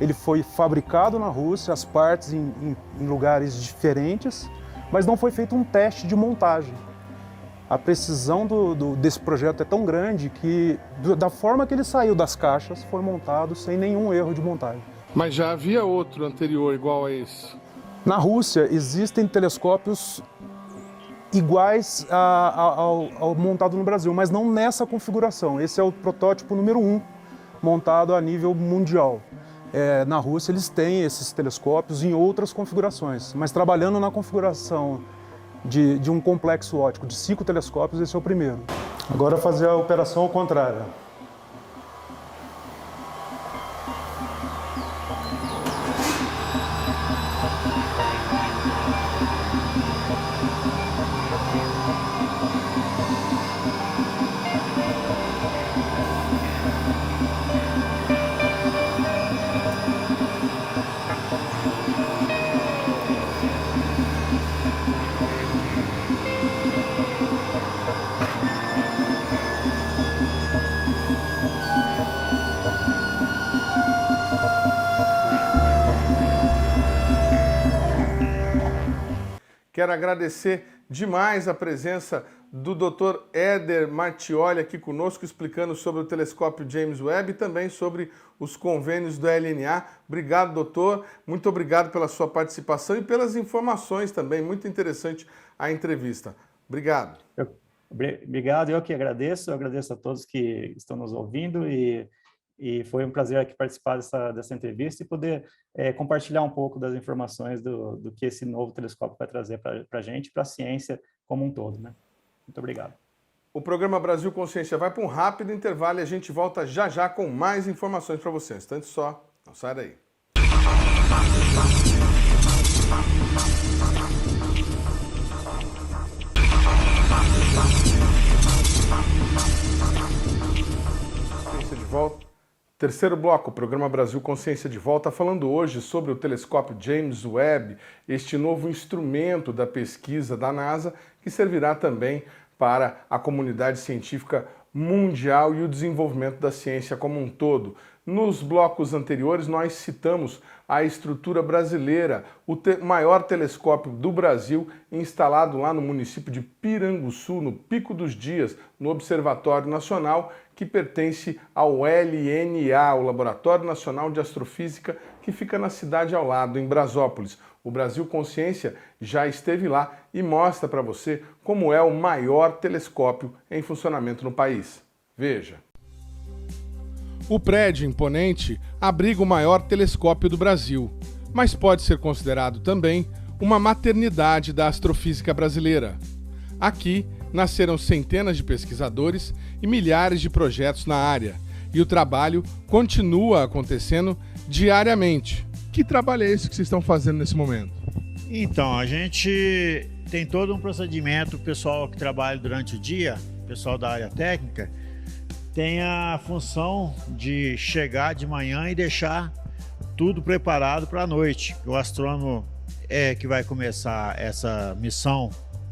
Ele foi fabricado na Rússia, as partes em lugares diferentes, mas não foi feito um teste de montagem. A precisão desse projeto é tão grande que, da forma que ele saiu das caixas, foi montado sem nenhum erro de montagem. Mas já havia outro anterior igual a esse? Na Rússia existem telescópios iguais ao montado no Brasil, mas não nessa configuração. Esse é o protótipo número 1, montado a nível mundial. Na Rússia eles têm esses telescópios em outras configurações, mas trabalhando na configuração de um complexo óptico de 5 telescópios, esse é o primeiro. Agora fazer a operação ao contrário. Quero agradecer demais a presença do Dr. Éder Martioli aqui conosco, explicando sobre o telescópio James Webb e também sobre os convênios do LNA. Obrigado, doutor. Muito obrigado pela sua participação e pelas informações também. Muito interessante a entrevista. Obrigado. Obrigado, eu que agradeço. Eu agradeço a todos que estão nos ouvindo e foi um prazer aqui participar dessa entrevista e poder compartilhar um pouco das informações do que esse novo telescópio vai trazer para a gente, para a ciência como um todo, né? Muito obrigado. O programa Brasil Consciência vai para um rápido intervalo e a gente volta já já com mais informações para vocês. Instante só, não sai daí. Consciência de volta. Terceiro bloco, o programa Brasil Consciência de volta, falando hoje sobre o telescópio James Webb, este novo instrumento da pesquisa da NASA que servirá também para a comunidade científica mundial e o desenvolvimento da ciência como um todo. Nos blocos anteriores, nós citamos a estrutura brasileira, o maior telescópio do Brasil, instalado lá no município de Piranguçu, no Pico dos Dias, no Observatório Nacional, que pertence ao LNA, o Laboratório Nacional de Astrofísica, que fica na cidade ao lado, em Brasópolis. O Brasil Consciência já esteve lá e mostra para você como é o maior telescópio em funcionamento no país. Veja. O prédio imponente abriga o maior telescópio do Brasil, mas pode ser considerado também uma maternidade da astrofísica brasileira. Aqui nasceram centenas de pesquisadores e milhares de projetos na área, e o trabalho continua acontecendo diariamente. Que trabalho é esse que vocês estão fazendo nesse momento? Então, a gente tem todo um procedimento, o pessoal que trabalha durante o dia, o pessoal da área técnica, tem a função de chegar de manhã e deixar tudo preparado para a noite. O astrônomo que vai começar essa missão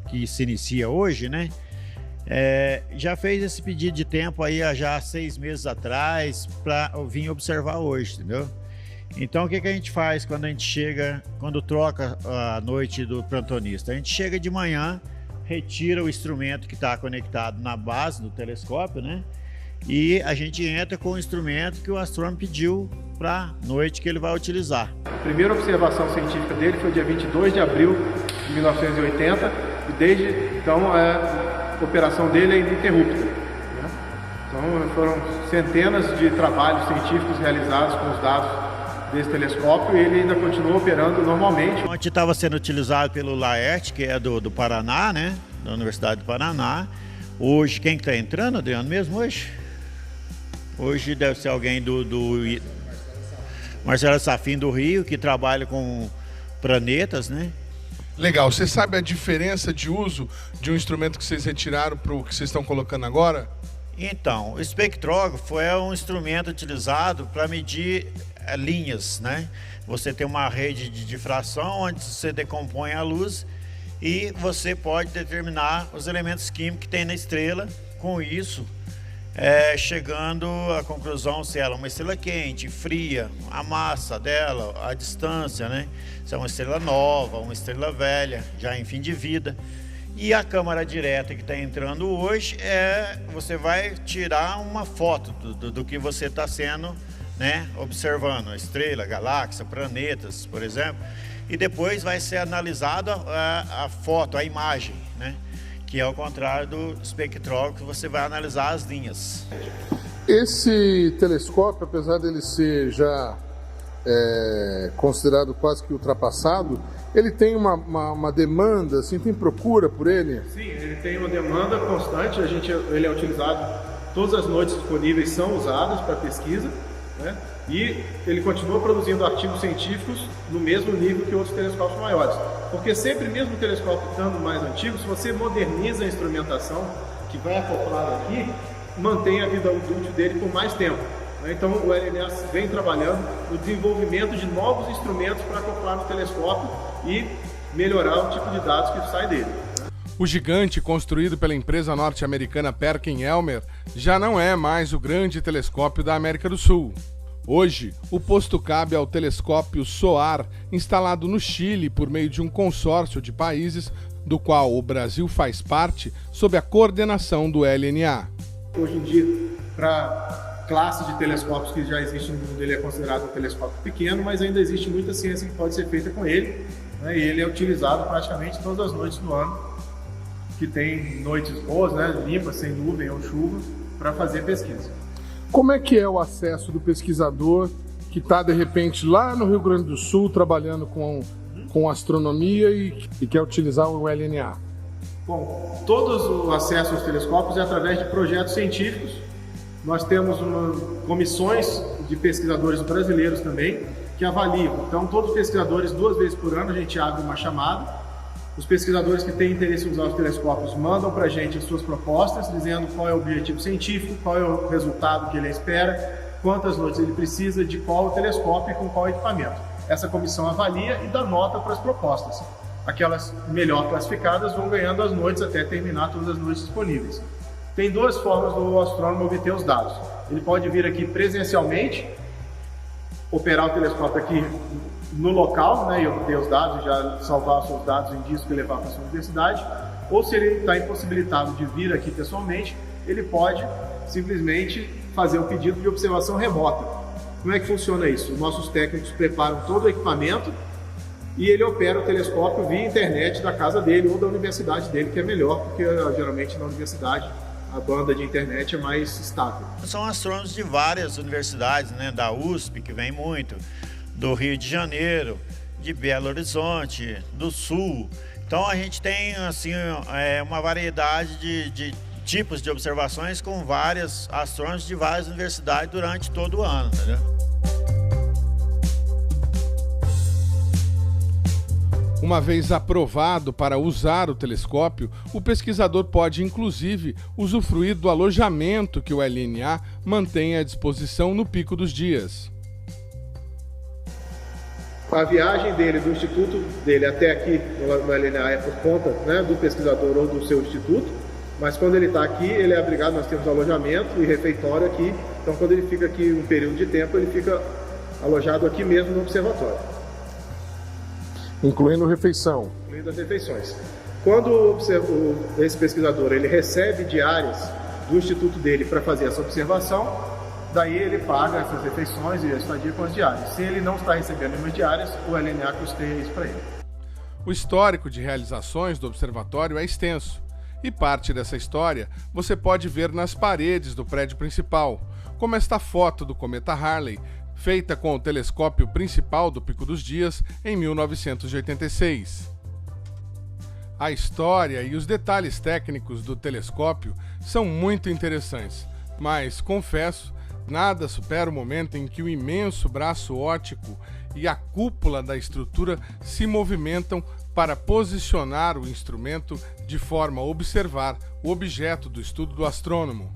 que se inicia hoje, né? Já fez esse pedido de tempo aí há já 6 meses atrás para vir observar hoje, entendeu? Então o que a gente faz quando a gente chega, quando troca a noite do plantonista? A gente chega de manhã, retira o instrumento que está conectado na base do telescópio, né? E a gente entra com o instrumento que o astrônomo pediu para a noite que ele vai utilizar. A primeira observação científica dele foi dia 22 de abril de 1980 e desde então a operação dele é ininterrupta, né? Então foram centenas de trabalhos científicos realizados com os dados desse telescópio e ele ainda continua operando normalmente. Ontem estava sendo utilizado pelo Laerte, que é do Paraná, né? Da Universidade do Paraná. Hoje, quem que está entrando, Adriano, mesmo hoje? Hoje deve ser alguém do Marcelo Safin do Rio, que trabalha com planetas, né? Legal. Você sabe a diferença de uso de um instrumento que vocês retiraram para o que vocês estão colocando agora? Então, o espectrógrafo é um instrumento utilizado para medir linhas, né? Você tem uma rede de difração onde você decompõe a luz e você pode determinar os elementos químicos que tem na estrela. Com isso, chegando à conclusão se ela é uma estrela quente, fria, a massa dela, a distância, né? Se é uma estrela nova, uma estrela velha, já em fim de vida. E a câmara direta que está entrando hoje, você vai tirar uma foto do que você está sendo, né, observando, a estrela, galáxia, planetas, por exemplo. E depois vai ser analisada a foto, a imagem, né? Que é ao contrário do espectrógrafo, você vai analisar as linhas. Esse telescópio, apesar dele ser já considerado quase que ultrapassado, ele tem uma demanda, assim, tem procura por ele? Sim, ele tem uma demanda constante, ele é utilizado, todas as noites disponíveis são usadas para pesquisa, né? E ele continua produzindo artigos científicos no mesmo nível que outros telescópios maiores. Porque sempre, mesmo o telescópio estando mais antigo, se você moderniza a instrumentação que vai acoplada aqui, mantém a vida útil dele por mais tempo. Então o LNA vem trabalhando no desenvolvimento de novos instrumentos para acoplar no telescópio e melhorar o tipo de dados que sai dele. O gigante construído pela empresa norte-americana Perkin-Elmer já não é mais o grande telescópio da América do Sul. Hoje, o posto cabe ao telescópio SOAR, instalado no Chile por meio de um consórcio de países, do qual o Brasil faz parte, sob a coordenação do LNA. Hoje em dia, para classe de telescópios que já existem no mundo, ele é considerado um telescópio pequeno, mas ainda existe muita ciência que pode ser feita com ele, né? E ele é utilizado praticamente todas as noites do ano, que tem noites boas, né? Limpas, sem nuvem ou chuva, para fazer pesquisa. Como é que é o acesso do pesquisador que está, de repente, lá no Rio Grande do Sul, trabalhando com astronomia e quer utilizar o LNA? Bom, todo o acesso aos telescópios é através de projetos científicos. Nós temos comissões de pesquisadores brasileiros também que avaliam. Então, todos os pesquisadores, 2 vezes por ano, a gente abre uma chamada. Os pesquisadores que têm interesse em usar os telescópios mandam para a gente as suas propostas, dizendo qual é o objetivo científico, qual é o resultado que ele espera, quantas noites ele precisa, de qual telescópio e com qual equipamento. Essa comissão avalia e dá nota para as propostas. Aquelas melhor classificadas vão ganhando as noites até terminar todas as noites disponíveis. Tem 2 formas do astrônomo obter os dados. Ele pode vir aqui presencialmente, operar o telescópio aqui no local, né, e obter os dados, e já salvar os seus dados em disco e levar para a sua universidade, ou se ele está impossibilitado de vir aqui pessoalmente, ele pode simplesmente fazer o pedido de observação remota. Como é que funciona isso? Os nossos técnicos preparam todo o equipamento e ele opera o telescópio via internet da casa dele ou da universidade dele, que é melhor, porque geralmente na universidade a banda de internet é mais estável. São astrônomos de várias universidades, né, da USP, que vem muito, do Rio de Janeiro, de Belo Horizonte, do Sul. Então a gente tem assim, uma variedade de tipos de observações com vários astrônomos de várias universidades durante todo o ano, entendeu? Uma vez aprovado para usar o telescópio, o pesquisador pode, inclusive, usufruir do alojamento que o LNA mantém à disposição no Pico dos Dias. A viagem dele, do instituto dele até aqui no LNA é por conta, né, do pesquisador ou do seu instituto, mas quando ele está aqui, ele é abrigado, nós temos alojamento e refeitório aqui, então quando ele fica aqui um período de tempo, ele fica alojado aqui mesmo no observatório. Incluindo refeição. Incluindo as refeições. Quando esse pesquisador ele recebe diárias do instituto dele para fazer essa observação, daí ele paga essas refeições e a estadia com as diárias. Se ele não está recebendo nenhuma diárias, o LNA custeia isso para ele. O histórico de realizações do observatório é extenso, e parte dessa história você pode ver nas paredes do prédio principal, como esta foto do cometa Halley, feita com o telescópio principal do Pico dos Dias em 1986. A história e os detalhes técnicos do telescópio são muito interessantes, mas, confesso, nada supera o momento em que o imenso braço óptico e a cúpula da estrutura se movimentam para posicionar o instrumento de forma a observar o objeto do estudo do astrônomo.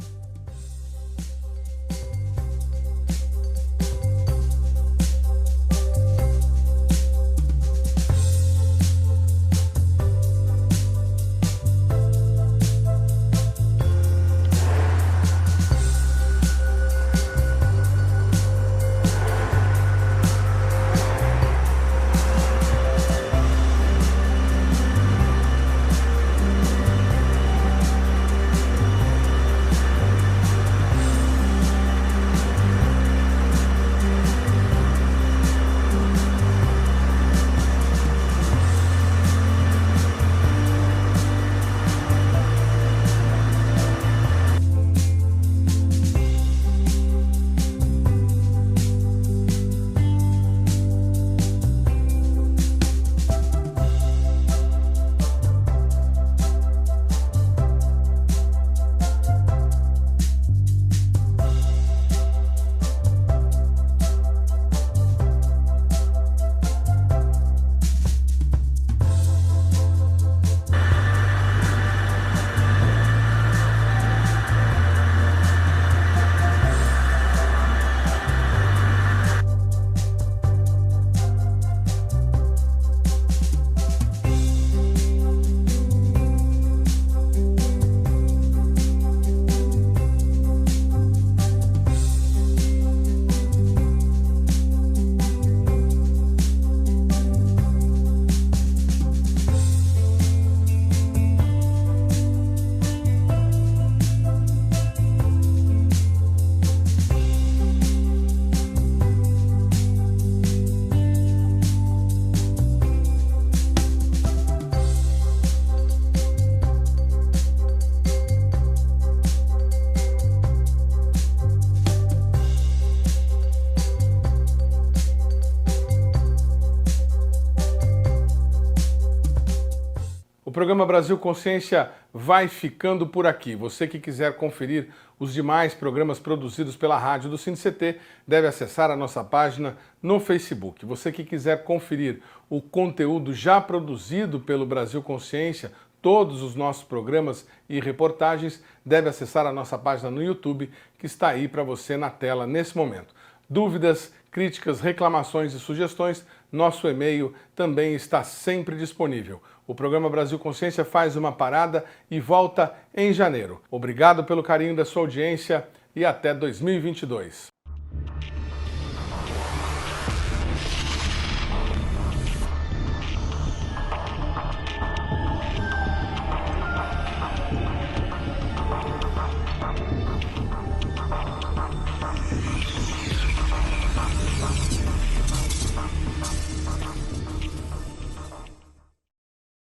programa Brasil Consciência vai ficando por aqui. Você que quiser conferir os demais programas produzidos pela rádio do CineCT deve acessar a nossa página no Facebook. Você que quiser conferir o conteúdo já produzido pelo Brasil Consciência, todos os nossos programas e reportagens, deve acessar a nossa página no YouTube, que está aí para você na tela nesse momento. Dúvidas, críticas, reclamações e sugestões, nosso e-mail também está sempre disponível. O programa Brasil Consciência faz uma parada e volta em janeiro. Obrigado pelo carinho da sua audiência e até 2022.